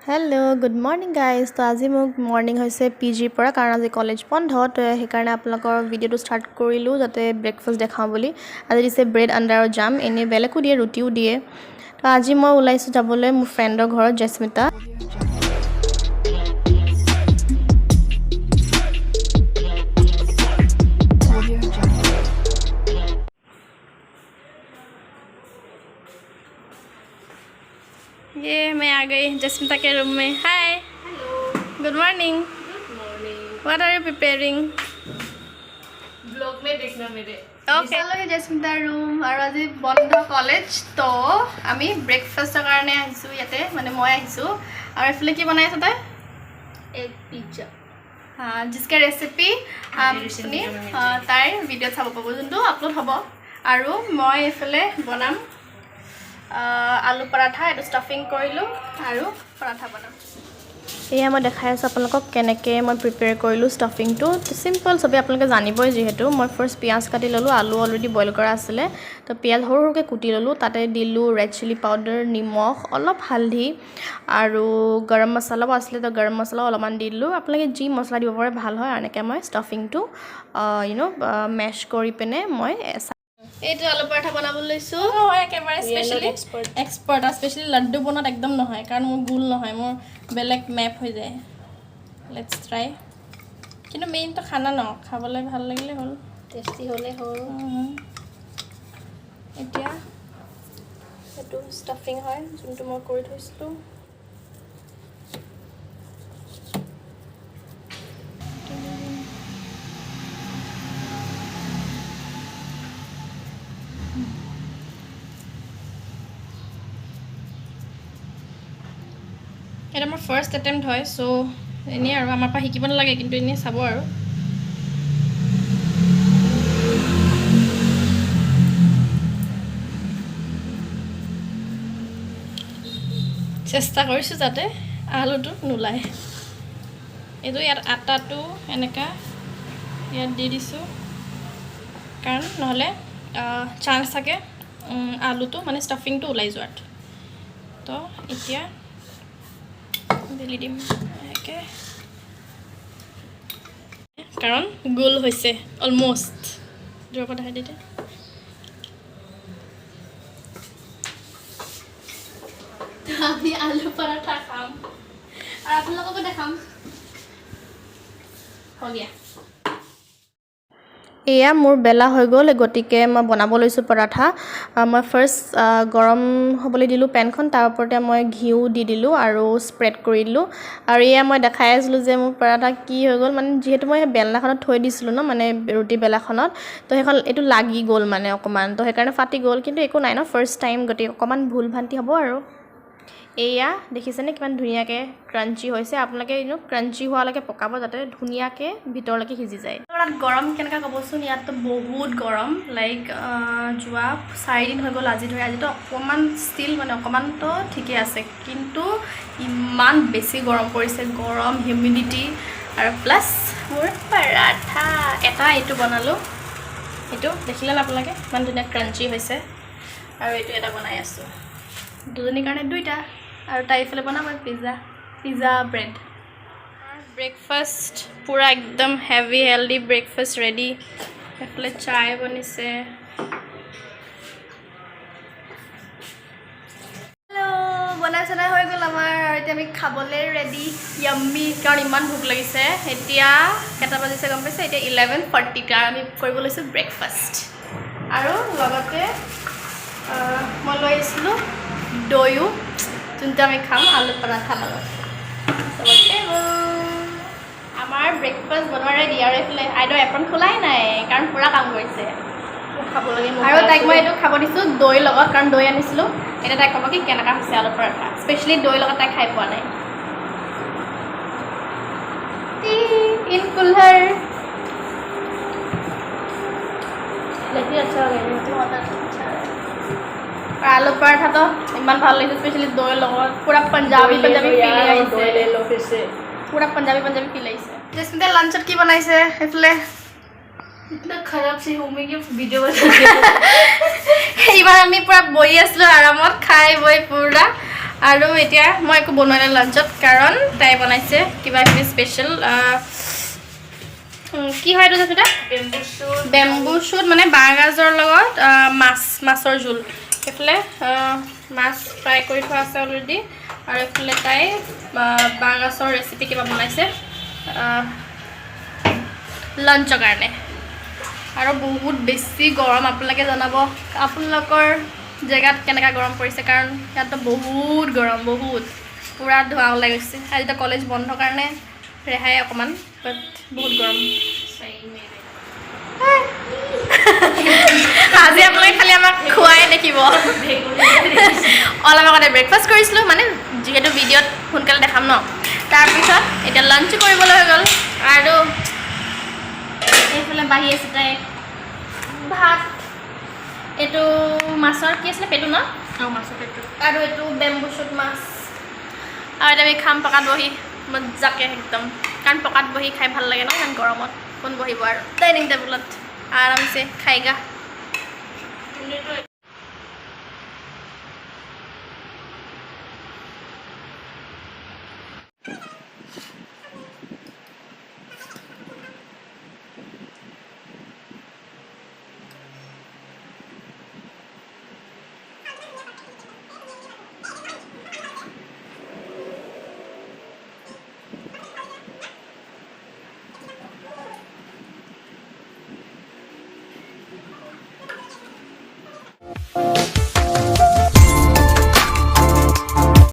hello' good morning guys তো আজি মোক মৰ্ণিং হৈছে পিজিৰ পৰা কাৰণ আজি কলেজ বন্ধ তো সেইকাৰণে আপোনালোকৰ ভিডিঅ'টো ষ্টাৰ্ট কৰিলোঁ যাতে ব্ৰেকফাষ্ট দেখাওঁ বুলি আজি দিছে ব্ৰেড আণ্ডাৰ আৰু জাম এনেই বেলেগো দিয়ে ৰুটিও দিয়ে তো আজি মই ওলাইছোঁ যাবলৈ মোৰ ফ্ৰেণ্ডৰ ঘৰত জেস্মিতা ये मैं आ गई जस्मिता के रूम में hi hello good morning what are you preparing blog में देखना मेरे ओके हेलो जस्मिता रूम और आज बंद कॉलेज तो आमी ब्रेकफास्टर कारणे आइसु याते माने মই आइसु और एफले की बनाइस तय एक पिज्जा हां जिसका रेसिपी आपनी तार वीडियो চাব পাবো যোনটো আপলোড হ'ব আৰু মই এফলে বনাম आलू पराठा ये स्टफिंग करिलो आरो पराठा बनाम एया मैं देखाइ आछो आपनलोকক केनेके मैं प्रिपेयर करिलो स्टफिंग तो सिंपल सबे आपनलोके जानिबय जेहेतु मैं फर्स्ट पियाज काटि ललो आलू अलरेडी बॉईल करा आছিলে तो पियाज हर हरके कुटि ललो ताते दिलु रेड चिली पाउडर निमख অলপ হালধি আৰু गरम मसाला आছিলে तो गरम मसाला অলপমান দিলু आपनलोके जी मसाला দিব পাৰে ভাল হয় আনেকে মই স্टफिंग तो मैश কৰি পেনে মই এইটো আলু পৰাঠা বনাবলৈ লৈছো মই একেবাৰে স্পেশালি এক্সপাৰ্ট স্পেশালি লাড্ডু বনাত একদম নহয় কাৰণ মোৰ গুল নহয় মোৰ বেলেগ ম্যাপ হৈ যায় লেটস ট্রাই কিন্তু মেইন তো খানা ন খাবলৈ ভাল লাগিলে হল টেস্টি হলে হল এতিয়া এটো স্টাফিং হয় যোনটো মই কৰি থৈছিলো এটা মোৰ ফাৰ্স্ট অ্যাটেম্প্ট হয় সো এনে আৰু আমাৰ পা শিকিব নালাগে কিন্তু এনে চাব আৰু চেষ্টা কৰিছো যাতে আলুটো নুলাই এটো ইয়াৰ আটাটো এনেকা ইয়াত দি দিছো কাৰণ নহলে চান্স থাকে আলুটো মানে স্টাফিংটো ওলাই যোৱাত তো এতিয়া দিলি দিম একে কাৰণ গোল হৈছে অলমোস্ট জোৰ কথা দিতে আমি আলু পৰাঠা খাম আৰ আপোনালোককো দেখাম হলিয়া এয়া মোৰ বেলা হৈ গ'ল গটিকে মই বনাব লৈছো পৰাঠা মই ফাৰ্স্ট গৰম হ'বলৈ দিলো পেনখন তাৰ ওপৰতে মই ঘিউ দি দিলো আৰু স্প্ৰেড কৰিলো আৰু এয়া মই দেখাই আছিলো যে মোৰ পৰাঠা কি হৈ গ'ল মানে যেহেতু মই বেলনাখনত থৈ দিছিলো ন মানে ৰুটি বেলাখনত তো হেখন এটো লাগি গ'ল মানে অকমান তো হেকাৰণে ফাটি গ'ল কিন্তু একো নাই ন ফাৰ্স্ট টাইম গটি অকমান ভুল ভান্তি হ'ব আৰু এয়া দেখিছেনে কিমান ধুনিয়াকে ক্ৰাঞ্চি হৈছে আপোনালোকে ক্ৰাঞ্চি হোৱালৈকে পকাব যাতে ধুনিয়াকে ভিতৰলৈকে সিজি যায় তাত গৰম কেনেকা কবচোন ইয়াত তো বহুত গৰম লাইক জুৱা 4 দিন হৈ গ'ল আজি ধৰি আজি তো অকমান ষ্টিল মানে অকমান তো ঠিকে আছে কিন্তু ইমান বেছি গৰম পৰিছে গৰম হিউমিডিটি আৰু প্লাস মোৰ পৰাঠা এটা এটো বনালো এটো দেখিলে আপোনালোকে ইমান ধুনিয়া ক্ৰাঞ্চি হৈছে আৰু এটো এটা বনাই আছো দুজনী কাৰণে দুইটা আৰু টাইফলে বনাম পিজ্জা ব্ৰেড ব্ৰেকফাষ্ট পুৰা একদম হেভি হেলদি ব্ৰেকফাষ্ট ৰেডি এফলে চাই বনিছে হেল্ল' বনাই চনাই হৈ গ'ল আমাৰ আৰু এতিয়া আমি খাবলৈ ৰেডি ইয়াম্মি কাৰণ ইমান ভোক লাগিছে এতিয়া কেইটা বাজিছে গম পাইছে এতিয়া 11:40 কাৰণ আমি কৰিব লৈছো ব্ৰেকফাষ্ট আৰু লগতে মই লৈ আহিছিলোঁ দৈও যোনটো আমি খাম আলু পৰাঠা লগত চবতে আমাৰ ব্ৰেকফাষ্ট বনোৱা ৰেডি আৰু এইফালে আইডৰ এপ্ৰন খোলাই নাই কাৰণ পুৰা কাম কৰিছে খাব লাগে আৰু তাইক মই এইটো খাব দিছোঁ দৈ লগত কাৰণ দৈ আনিছিলোঁ এতিয়া তাইক ক'ব কি কেনেকুৱা হৈছে আলু পৰাঠা স্পেচিয়েলি দৈ লগত তাই খাই পোৱা নাই ইন কুলহাৰ দেখি আচ্ছা आलू पराठा तो इमान ভাল লাগিছে স্পেশালি দই লগত পুরা পাঞ্জাবি ফিল আইছে ले लो फिर से পুরা পাঞ্জাবি ফিল আইছে জেসমিতা লাঞ্চত কি বনাইছে এফলে इतना खराब से होमी के वीडियो बना के এইবাৰ আমি পুৰা বই আসলো আৰামত খাই বই পুৰা আৰু এতিয়া মই একো বনোৱা নাই লাঞ্চত কাৰণ তাই বনাইছে কিবা কিবি স্পেচিয়েল কি হয় এইটো যেটা বেম্বু শ্বুট মানে বাঁহগাজৰ লগত মাছৰ জোল এইফালে মাছ ফ্ৰাই কৰি থোৱা আছে অলৰেডি আৰু এইফালে তাই বাঁহগাজৰ ৰেচিপি কিবা বনাইছে লাঞ্চৰ কাৰণে আৰু বহুত বেছি গৰম আপোনালোকে জনাব আপোনালোকৰ জেগাত কেনেকা গৰম পৰিছে কাৰণ ইয়াততো বহুত গৰম বহুত পুৰা ধোঁৱা ওলাই গৈছে আজি তো কলেজ বন্ধ কাৰণে ৰেহাই অকণমান বাট বহুত গৰম আজি আপোনালোকে খালি আমাক খুৱাই দেখিব অলপ আগতে ব্ৰেকফাষ্ট কৰিছিলোঁ মানে যিহেতু ভিডিঅ'ত সোনকালে দেখাম ন তাৰপিছত এতিয়া লাঞ্চো কৰিবলৈ হৈ গ'ল আৰু এইফালে বাঢ়ি আছে তাই ভাত এইটো মাছৰ কি আছিলে পেটু ন মাছৰ পেটু আৰু এইটো বেম্বু শ্বুট মাছ আৰু এতিয়া আমি খাম পকাত বহি মজাকে একদম কাৰণ পকাত বহি খাই ভাল লাগে ন ইমান গৰমত কোন বহিব আৰু ডাইনিং টেবুলত আৰামছে খাইগা